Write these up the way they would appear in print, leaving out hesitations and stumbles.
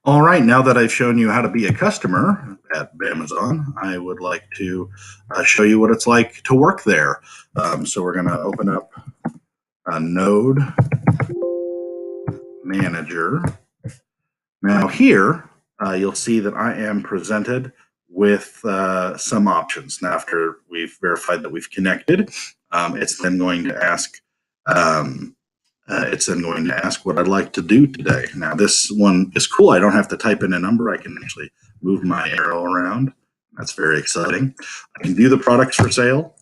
All right, now that I've shown you how to be a customer at Amazon, I would like to show you what it's like to work there. So we're going to open up a Node Manager. Now here, you'll see that I am presented with some options. Now after we've verified that we've connected, it's then going to ask what I'd like to do today. Now, this one is cool. I don't have to type in a number. I can actually move my arrow around. That's very exciting. I can view the products for sale.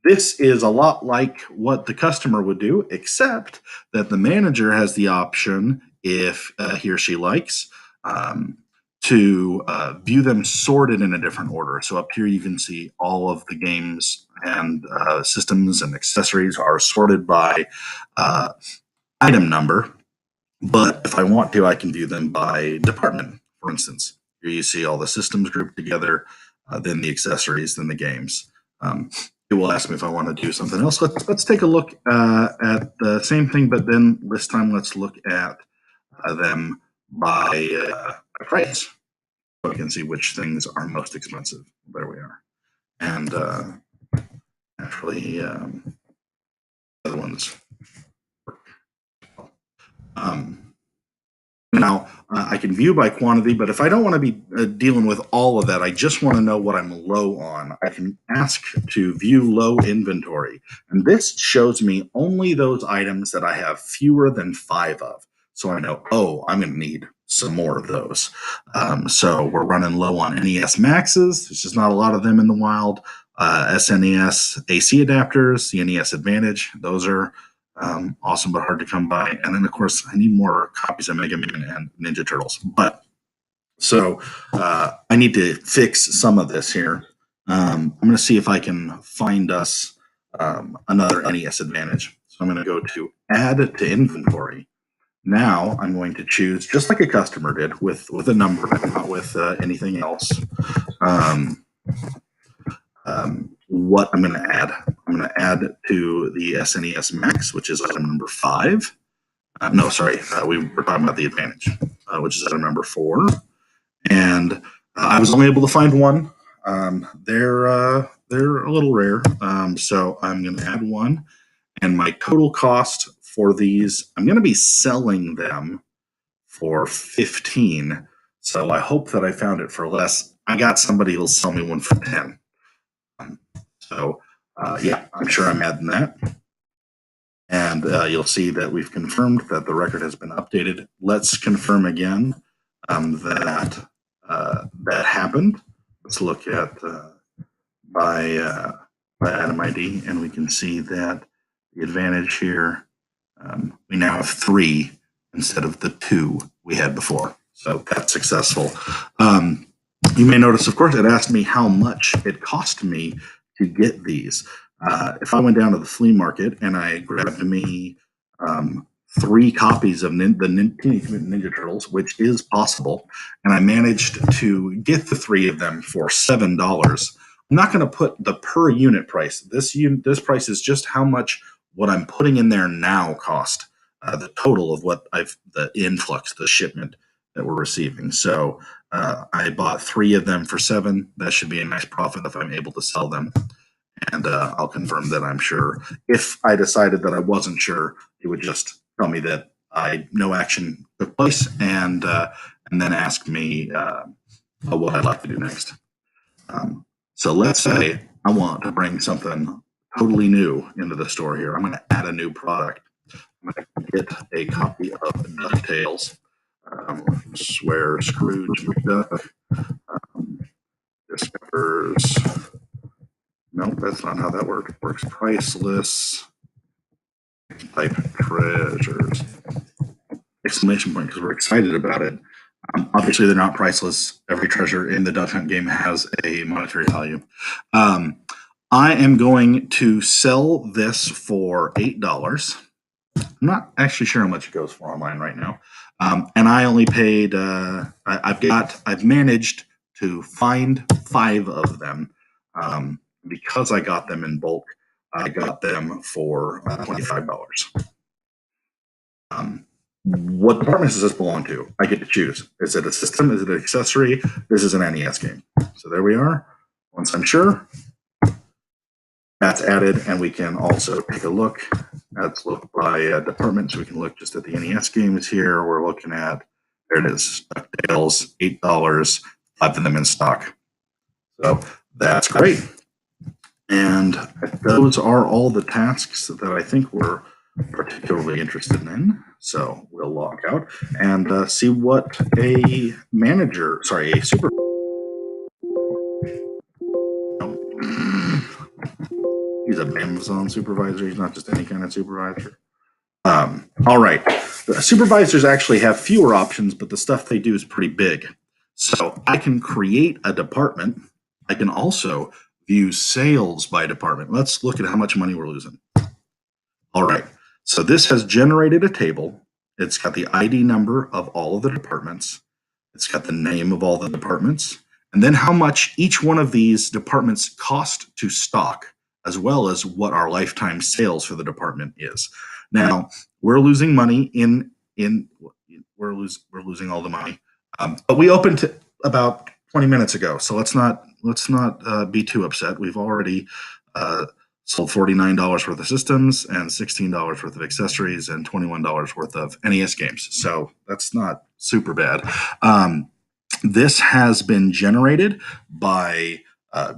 This is a lot like what the customer would do, except that the manager has the option, if he or she likes, to view them sorted in a different order. So up here you can see all of the games and systems and accessories are sorted by item number. But if I want to, I can view them by department, for instance. Here you see all the systems grouped together, then the accessories, then the games. It will ask me if I want to do something else. Let's take a look at the same thing, but then this time let's look at them by price. So we can see which things are most expensive. There we are. And actually, other ones. Now, I can view by quantity, but if I don't want to be dealing with all of that, I just want to know what I'm low on, I can ask to view low inventory. And this shows me only those items that I have fewer than 5 of. So I know, oh, I'm going to need some more of those. So we're running low on NES Maxes. There's just not a lot of them in the wild. SNES AC adapters, the NES Advantage, those are awesome but hard to come by. And then of course I need more copies of Mega Man and Ninja Turtles. But so I need to fix some of this here. I'm going to see if I can find us another NES Advantage. So I'm going to go to Add to Inventory. Now I'm going to choose, just like a customer did, with a number, not with anything else. What I'm going to add. I'm going to add to the SNES Max, which is item number 5. No, sorry, we were talking about the Advantage, which is item number 4. And I was only able to find one. They're a little rare, so I'm going to add one. And my total cost for these, I'm going to be selling them for 15. So I hope that I found it for less. I got somebody who'll sell me one for 10. So yeah, I'm sure I'm adding that. And you'll see that we've confirmed that the record has been updated. Let's confirm again that that happened. Let's look at by item ID, and we can see that the Advantage here, we now have 3 instead of the 2 we had before. So that's successful. You may notice, of course, it asked me how much it cost me to get these. If I went down to the flea market and I grabbed me 3 copies of the Teenage Mutant Ninja Turtles, which is possible, and I managed to get the 3 of them for $7, I'm not going to put the per unit price. This price is just how much what I'm putting in there now cost, the total of what the influx, the shipment that we're receiving. So I bought 3 of them for $7. That should be a nice profit if I'm able to sell them. And I'll confirm that I'm sure. If I decided that I wasn't sure, it would just tell me that no action took place, and then ask me what I'd like to do next. So let's say I want to bring something totally new into the store here. I'm going to add a new product. I'm going to get a copy of DuckTales. Swear Scrooge McDuck discovers. Nope, that's not how that works. It works priceless. Type treasures. Exclamation point, because we're excited about it. Obviously, they're not priceless. Every treasure in the Duck Hunt game has a monetary value. I am going to sell this for $8. I'm not actually sure how much it goes for online right now. And I only paid, I've managed to find 5 of them. Because I got them in bulk, I got them for $25. What department does this belong to? I get to choose. Is it a system? Is it an accessory? This is an NES game. So there we are. Once I'm sure, that's added, and we can also take a look. Let's look by department, so we can look just at the NES games here. We're looking at, there it is, DuckTales, $8, 5 of them in stock. So that's great. And those are all the tasks that I think we're particularly interested in. So we'll log out and see what a super. He's an Amazon supervisor. He's not just any kind of supervisor. All right. The supervisors actually have fewer options, but the stuff they do is pretty big. So I can create a department. I can also view sales by department. Let's look at how much money we're losing. All right. So this has generated a table. It's got the ID number of all of the departments. It's got the name of all the departments, and then how much each one of these departments cost to stock, as well as what our lifetime sales for the department is. Now, we're losing money we're losing all the money, but we opened about 20 minutes ago, so let's not be too upset. We've already sold $49 worth of systems and $16 worth of accessories and $21 worth of NES games. So that's not super bad. This has been generated by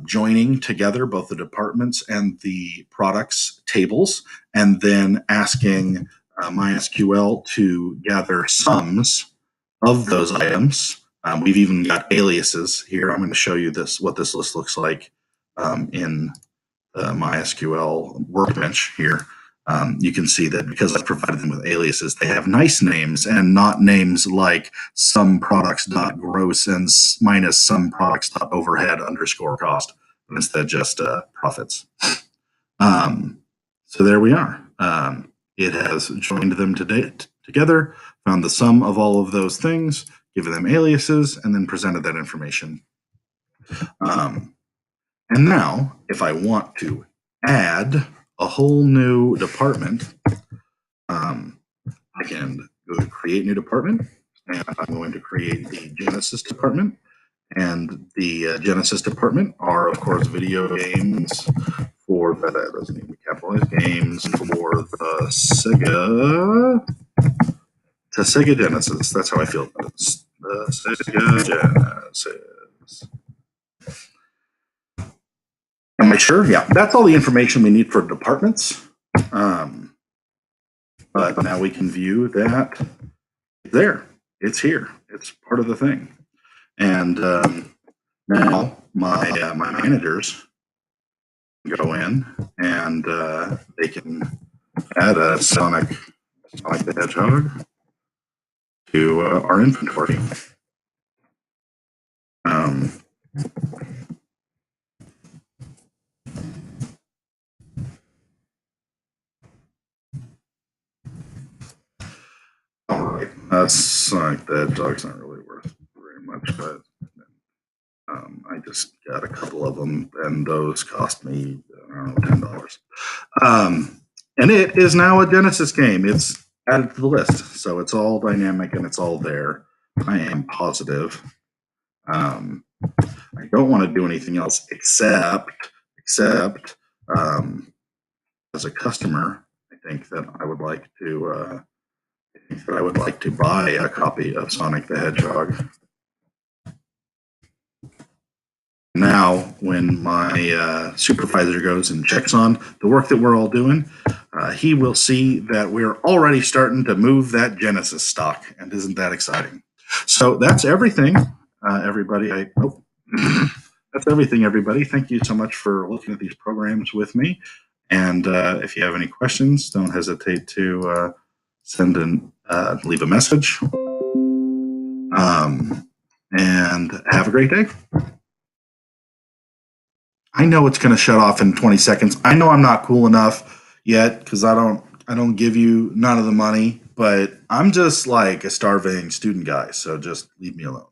joining together both the departments and the products tables, and then asking MySQL to gather sums of those items. We've even got aliases here. I'm going to show you what this list looks like in MySQL workbench here. You can see that because I provided them with aliases, they have nice names and not names like some products.gross and minus some products.overhead underscore cost, but instead just profits. So there we are. It has joined them together, found the sum of all of those things, given them aliases, and then presented that information. And now, if I want to add a whole new department, I can go to create new department, and I'm going to create the Genesis department. And the Genesis department are, of course, video games for that doesn't even capitalize games for the Sega Genesis. That's how I feel about it. The Sega Genesis. Am I sure? Yeah, that's all the information we need for departments. But now we can view that there. It's here. It's part of the thing. And now my managers go in and they can add a Sonic the Hedgehog to our inventory. All right, Sonic the Hedgehog's not really worth very much, but I just got a couple of them, and those cost me, I don't know, $10. And it is now a Genesis game. It's added to the list, so it's all dynamic and it's all there. I am positive. I don't want to do anything else except as a customer, I think that I would like to buy a copy of Sonic the Hedgehog. Now, when my supervisor goes and checks on the work that we're all doing, he will see that we're already starting to move that Genesis stock, and isn't that exciting? So that's everything, everybody. That's everything, everybody. Thank you so much for looking at these programs with me. And if you have any questions, don't hesitate to leave a message. And have a great day. I know it's going to shut off in 20 seconds. I know I'm not cool enough yet because I don't give you none of the money, but I'm just like a starving student guy. So just leave me alone.